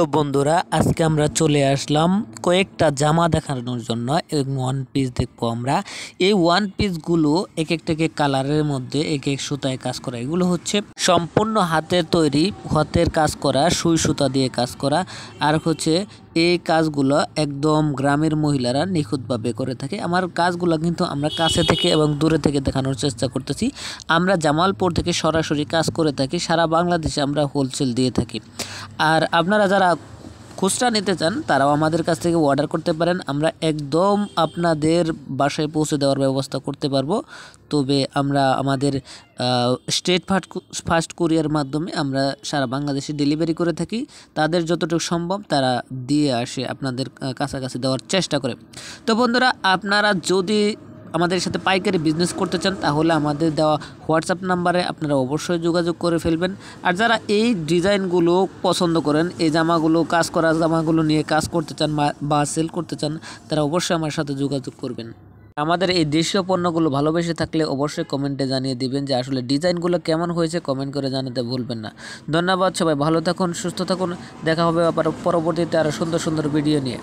তো বন্ধুরা আজকে আমরা চলে আসলাম কয়েকটা জামা দেখানোর জন্য। ওয়ান পিস দেখবো আমরা। এই ওয়ান পিসগুলো এক একটাকে কালারের মধ্যে এক এক সুতায় কাজ করা। এগুলো হচ্ছে সম্পূর্ণ হাতের তৈরি, হাতের কাজ করা, সুই সুতা দিয়ে কাজ করা। আর হচ্ছে এই কাজগুলো একদম গ্রামের মহিলারা নিখুঁতভাবে করে থাকে। আমার কাজগুলো কিন্তু আমরা কাছে থেকে এবং দূরে থেকে দেখানোর চেষ্টা করতেছি। আমরা জামালপুর থেকে সরাসরি কাজ করে থাকি, সারা বাংলাদেশে আমরা হোলসেল দিয়ে থাকি। আর আপনারা যারা খুচরা নিতে চান তারাও আমাদের কাছ থেকে অর্ডার করতে পারেন। আমরা একদম আপনাদের বাসায় পৌঁছে দেওয়ার ব্যবস্থা করতে পারবো। তবে আমরা আমাদের স্টেট ফাস্ট কুরিয়ার মাধ্যমে আমরা সারা বাংলাদেশে ডেলিভারি করে থাকি। তাদের যতটুকু সম্ভব তারা দিয়ে আসে, আপনাদের কাছাকাছি দেওয়ার চেষ্টা করে। তো বন্ধুরা, আপনারা যদি আমাদের সাথে পাইকারি বিজনেস করতে চান তাহলে আমাদের দেওয়া হোয়াটসঅ্যাপ নাম্বারে আপনারা অবশ্যই যোগাযোগ করে ফেলবেন। আর যারা এই ডিজাইনগুলো পছন্দ করেন, এই জামাগুলো কাজ করা জামাগুলো নিয়ে কাজ করতে চান বা সেল করতে চান, তারা অবশ্যই আমার সাথে যোগাযোগ করবেন। আমাদের এই দেশীয় পণ্যগুলো ভালোবেসে থাকলে অবশ্যই কমেন্টে জানিয়ে দিবেন যে আসলে ডিজাইনগুলো কেমন হয়েছে, কমেন্ট করে জানাতে ভুলবেন না। ধন্যবাদ সবাই, ভালো থাকুন, সুস্থ থাকুন। দেখা হবে আবার পরবর্তীতে আরও সুন্দর সুন্দর ভিডিও নিয়ে।